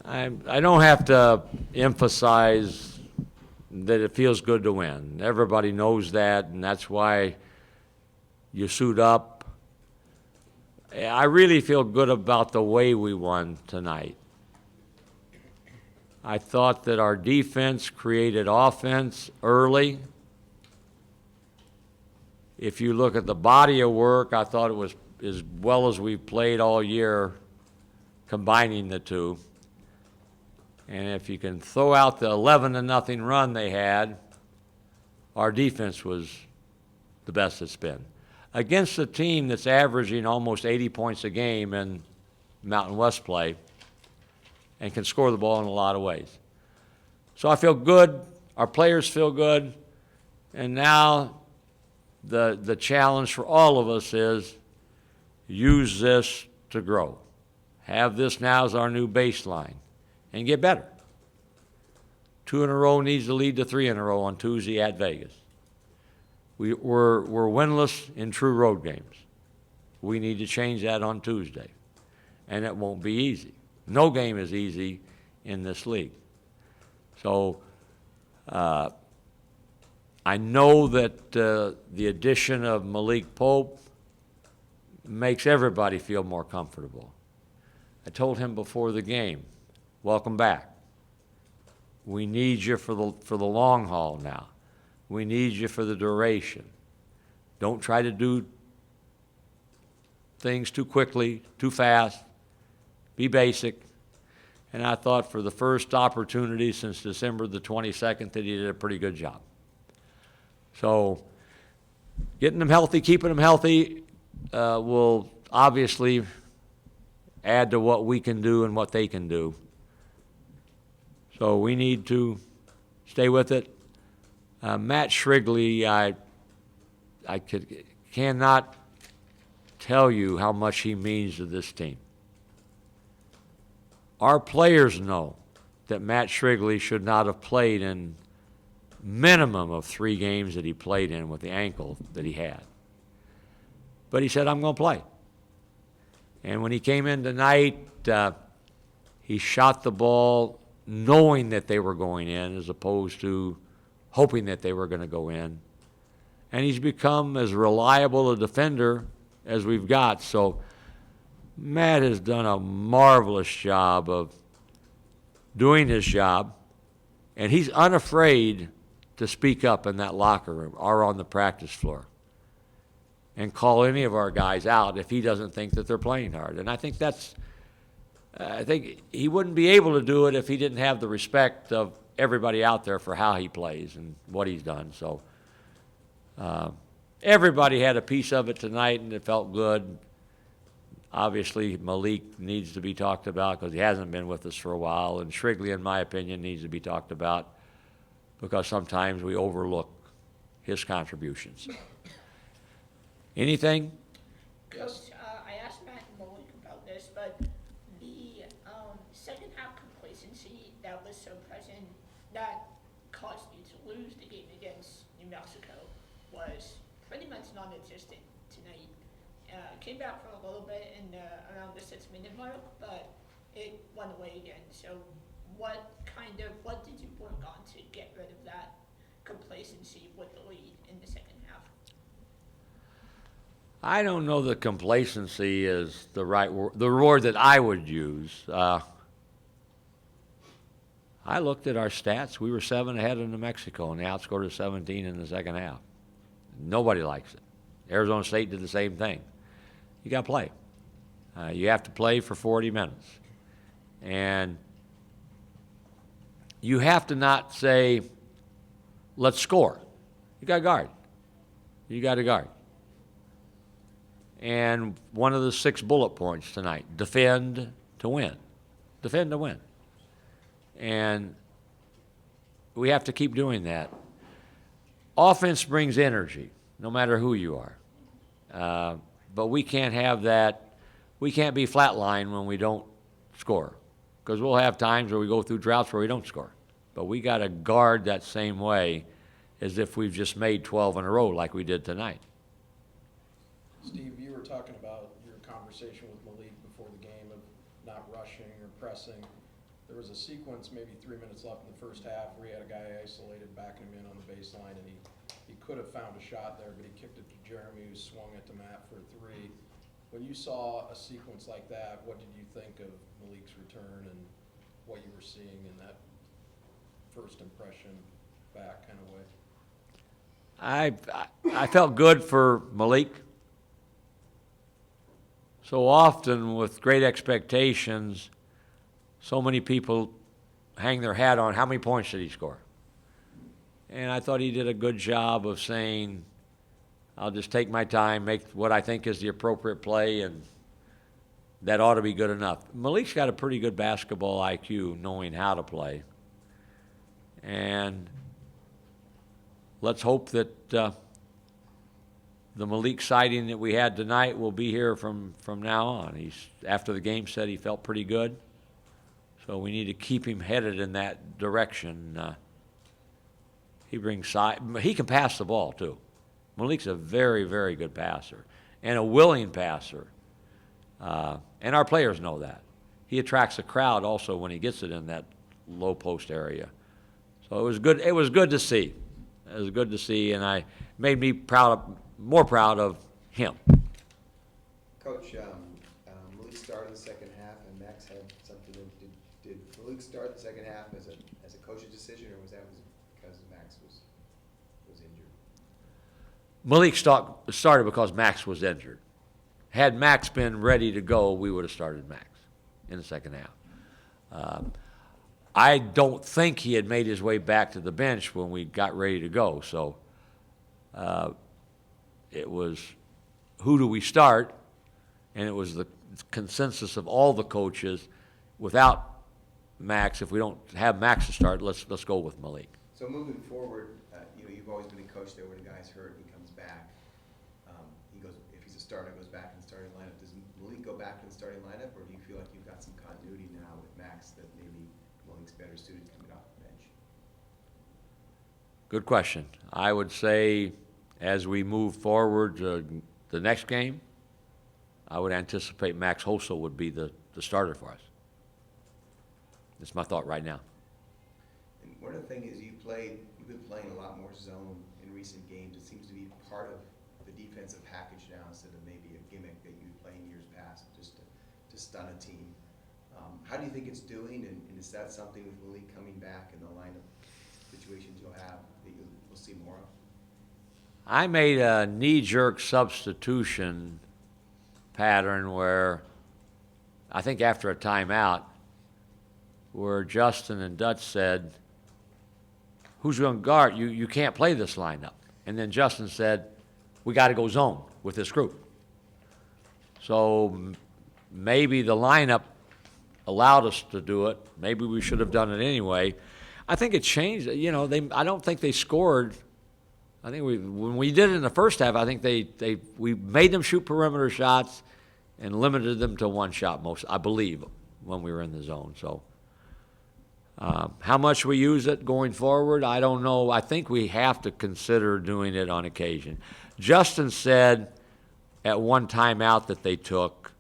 I don't have to emphasize that it feels good to win. Everybody knows that, and that's why you suit up. I really feel good about the way we won tonight. I thought that our defense created offense early. If you look at the body of work, I thought it was as well as we've played all year, combining the two. And if you can throw out the 11-0 run they had, our defense was the best it's been. Against a team that's averaging almost 80 points a game in Mountain West play and can score the ball in a lot of ways. So I feel good, our players feel good, and now the challenge for all of us is use this to grow. Have this now as our new baseline and get better. 2 in a row needs to lead to 3 in a row on Tuesday at Vegas. We're winless in true road games. We need to change that on Tuesday, and it won't be easy. No game is easy in this league. So I know that the addition of Malik Pope makes everybody feel more comfortable. I told him before the game, welcome back. We need you for the long haul now. We need you for the duration. Don't try to do things too quickly, too fast. Be basic. And I thought for the first opportunity since December the 22nd that he did a pretty good job. So getting them healthy, keeping them healthy will obviously add to what we can do and what they can do. So we need to stay with it. Matt Shrigley, I cannot tell you how much he means to this team. Our players know that Matt Shrigley should not have played in minimum of 3 games that he played in with the ankle that he had. But he said, I'm going to play. And when he came in tonight, he shot the ball knowing that they were going in as opposed to hoping that they were going to go in. And he's become as reliable a defender as we've got. So Matt has done a marvelous job of doing his job, and he's unafraid to speak up in that locker room or on the practice floor and call any of our guys out if he doesn't think that they're playing hard. And I think I think he wouldn't be able to do it if he didn't have the respect of everybody out there for how he plays and what he's done. So everybody had a piece of it tonight, and it felt good. Obviously, Malik needs to be talked about because he hasn't been with us for a while, and Shrigley, in my opinion, needs to be talked about because sometimes we overlook his contributions. Anything? Yes, I asked Matt and Malik about this, but the second half complacency that was so present that caused you to lose the game against New Mexico was pretty much non-existent tonight. Came back for a little bit in around the 6-minute mark, but it went away again. So what did you work on to get rid of that complacency with the lead in the second half? I don't know that complacency is the right word, the word that I would use. I looked at our stats. We were 7 ahead of New Mexico, and they outscored us 17 in the second half. Nobody likes it. Arizona State did the same thing. You got to play. You have to play for 40 minutes. And you have to not say, let's score. You got to guard. You got to guard. And one of the 6 bullet points tonight, defend to win. Defend to win. And we have to keep doing that. Offense brings energy, no matter who you are. But we can't have that. We can't be flatline when we don't score, because we'll have times where we go through droughts where we don't score. But we got to guard that same way as if we've just made 12 in a row like we did tonight. Steve, you were talking about your conversation with Malik before the game of not rushing or pressing. there was a sequence, maybe 3 minutes left in the first half, where he had a guy isolated, backing him in on the baseline, and he could have found a shot there, but he kicked it to Jeremy, who swung it to Matt for a three. When you saw a sequence like that, what did you think of Malik's return and what you were seeing in that first impression back kind of way? I felt good for Malik. So often with great expectations, so many people hang their hat on how many points did he score. And I thought he did a good job of saying, I'll just take my time, make what I think is the appropriate play, and that ought to be good enough. Malik's got a pretty good basketball IQ, knowing how to play. And let's hope that the Malik sighting that we had tonight will be here from now on. He's, after the game, said he felt pretty good. So we need to keep him headed in that direction. He brings size. He can pass the ball, too. Malik's a very, very good passer and a willing passer. And our players know that. He attracts a crowd also when he gets it in that low post area. So it was good. It was good to see. It was good to see, and I made me more proud of him. Coach, Malik started the second half, and Max had something. Did Malik start the second half as a coach's decision, or was that because Max was injured? Malik started because Max was injured. Had Max been ready to go, we would have started Max in the second half. I don't think he had made his way back to the bench when we got ready to go. So it was, who do we start? And it was the consensus of all the coaches, without Max, if we don't have Max to start, let's go with Malik. So moving forward, you've always been a coach there when a guy's hurt and he comes back. He goes, if he's a starter, goes back in the starting lineup. Does Malik go back in the starting lineup, or do you feel like you've got some continuity now with Max that maybe Malik's better suited coming off the bench? Good question. I would say as we move forward to the next game, I would anticipate Max Hossel would be the starter for us. That's my thought right now. And one of the things is you've been playing a lot more zone in recent games. It seems to be part of the defensive package now instead of maybe a gimmick that you played in years past just to stun a team. How do you think it's doing, and is that something with Malik coming back in the lineup situations you'll have that we'll see more of? I made a knee-jerk substitution pattern where I think after a timeout where Justin and Dutch said, who's going to guard? You can't play this lineup. And then Justin said, we got to go zone with this group. So maybe the lineup allowed us to do it. Maybe we should have done it anyway. I think it changed. I don't think they scored. I think when we did it in the first half, I think we made them shoot perimeter shots and limited them to one shot I believe, when we were in the zone. So how much we use it going forward, I don't know. I think we have to consider doing it on occasion. Justin said at one timeout that they took,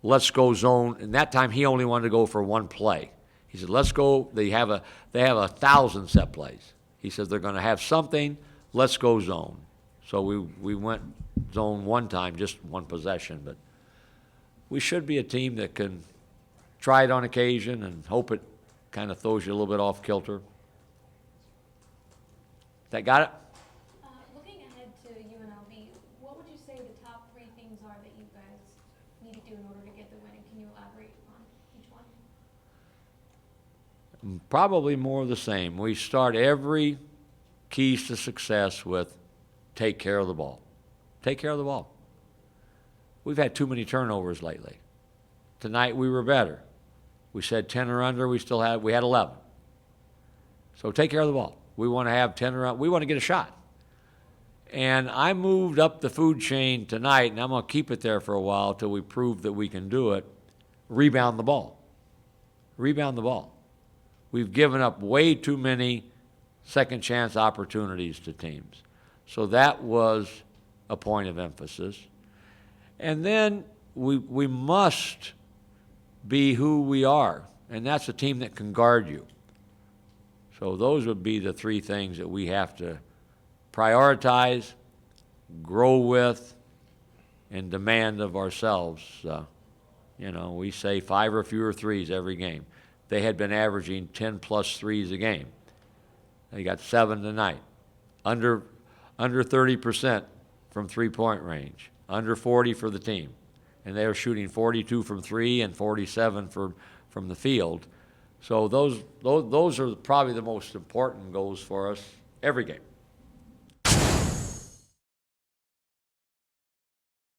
let's go zone, and that time he only wanted to go for one play. He said, let's go. They have 1,000 set plays. He says they're going to have something. Let's go zone. So we went zone one time, just one possession, but we should be a team that can try it on occasion and hope it kind of throws you a little bit off kilter. That got it? Looking ahead to UNLV, what would you say the top three things are that you guys need to do in order to get the win, and can you elaborate on each one? Probably more of the same. We start every keys to success with take care of the ball. Take care of the ball. We've had too many turnovers lately. Tonight we were better. We said 10 or under, we had 11. So take care of the ball. We want to have 10 or under. We want to get a shot. And I moved up the food chain tonight, and I'm going to keep it there for a while till we prove that we can do it. Rebound the ball. Rebound the ball. We've given up way too many second chance opportunities to teams. So that was a point of emphasis. And then we must be who we are. and that's a team that can guard you. So those would be the three things that we have to prioritize, grow with, and demand of ourselves. You know, we say 5 or fewer threes every game. They had been averaging 10+ threes a game. They got 7 tonight. Under 30% from three-point range. Under 40 for the team. And they were shooting 42 from 3 and 47 from the field. So those are probably the most important goals for us every game.